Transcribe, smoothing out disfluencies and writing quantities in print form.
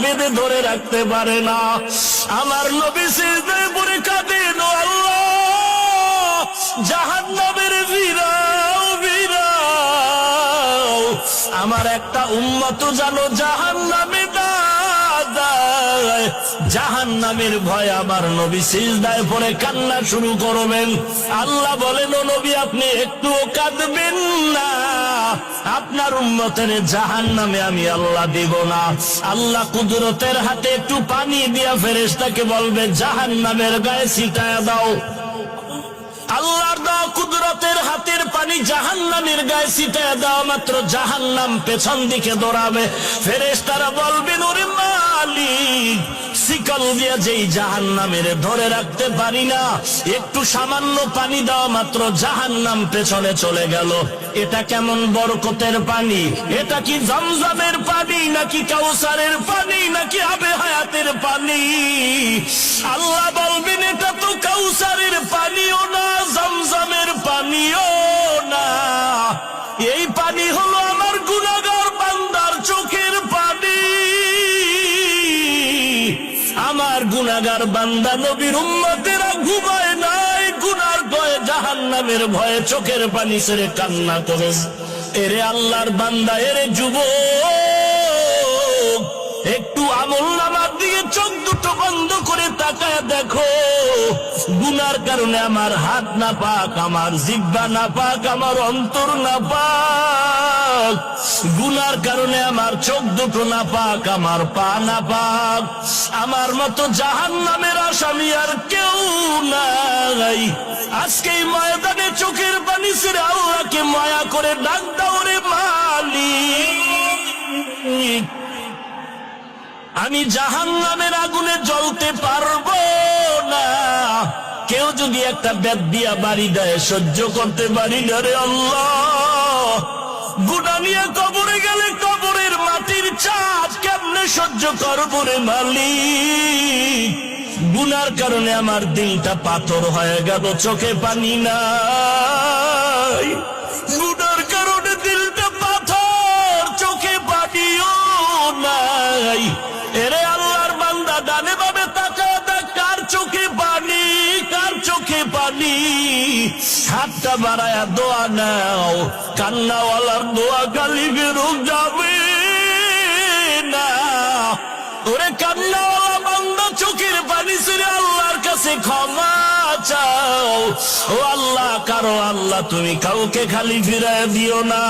বেঁধে ধরে রাখতে পারে না। আমার নবী সিজদায় পড়ে কাঁদেন, ও আল্লাহ, জাহান্নামের ভিড়াও ভিড়াও, আমার একটা উম্মত যেন জাহান্নামে না যায়। জাহান্নামের ভয় আমার নবী সিজদায় পড়ে কান্না শুরু করবেন। আল্লাহ বলেন, ও নবী, আপনি একটুও কাঁদবেন না, আপনার উম্মতের জাহান্নামে আমি আল্লাহ দিব না। আল্লাহ কুদরতের হাতে একটু পানি দিয়া ফেরেশতাকে বলবে, জাহান্নামের গায়ে ছিটায়া দাও। আল্লাহর দেওয়া কুদরতের হাতের পানি জাহান্নামের গায়ে ছিটায়া দেওয়া মাত্র জাহান্নাম পেছন দিকে দৌড়াবে। ফেরেশতারা বলবেন, ওরে মালিক, শিকল দিয়ে যেই জাহান্নামের ধরে রাখতে পারি না, একটু সামান্য পানি দেওয়া মাত্র জাহান্নাম পেছনে চলে গেল। এটা কেমন বরকতের পানি? এটা কি জমজমের পানি, নাকি কাউসারের পানি, নাকি আবে হায়াতের পানি? আল্লাহ বলবেন, এটা তো কাউসারের পানিও না, জমজমের পানিও না, এই পানি হলো আমার গুনাহগার বান্দার চোখের পানি। আমার গুনাহগার বান্দা নবীর উম্মতেরা ঘুমায় নাই, গুনার ভয়ে, জাহান্নামের ভয়ে চোখের পানি ছেড়ে কান্না করে। এরে আল্লাহর বান্দা, এরে যুবক, একটু আমলনামার দিকে চোখ দুটো বন্ধ করে তাকায় দেখো। গুনার কারণে আমার হাত না পাক, আমার জিহ্বা না পাক, আমার অন্তর না পাক। গুনার কারণে আমার চোখ দুটো না পাক, আমার পা না পাক। আমার মতো জাহান্নামের আসামি আর কেউ নাই। আজকে এই ময়দানে চোখের পানি ছেড়ে আল্লাহকে মায়া করে ডাক দাও, রে মালিক, আমি জাহান্নামের আগুনে জ্বলতে পারবো না। কেউ যদি একটা বেত দিয়া বাড়ি দেয়, সহ্য করতে পারি না রে আল্লাহ। গুনাহ নিয়ে কবরে গেলে কবরের মাটির চাপ কেমনে সহ্য করবো রে মালিক? গুনার কারণে আমার দিলটা পাথর হয়ে গেল, চোখে পানি নাই। গুনার কারণে দিলটা পাথর, চোখে পানিও নাই। এরে আল্লাহর বান্দা, ডানে বামে তাকায় দেখ, কার চোখে পানি, কার চোখে পানি। হাতটা বাড়ায়া দোয়া নাও, কান্নাওয়ালার দোয়া গালি বেরো যাবে না। ওরে কান্নাওয়ালা বান্দা, চোখের পানি ছেড়ে আল্লাহর কাছে ক্ষমা চাও। ও আল্লাহ, কারো আল্লাহ তুমি কাউকে খালি ফিরায় দিও না।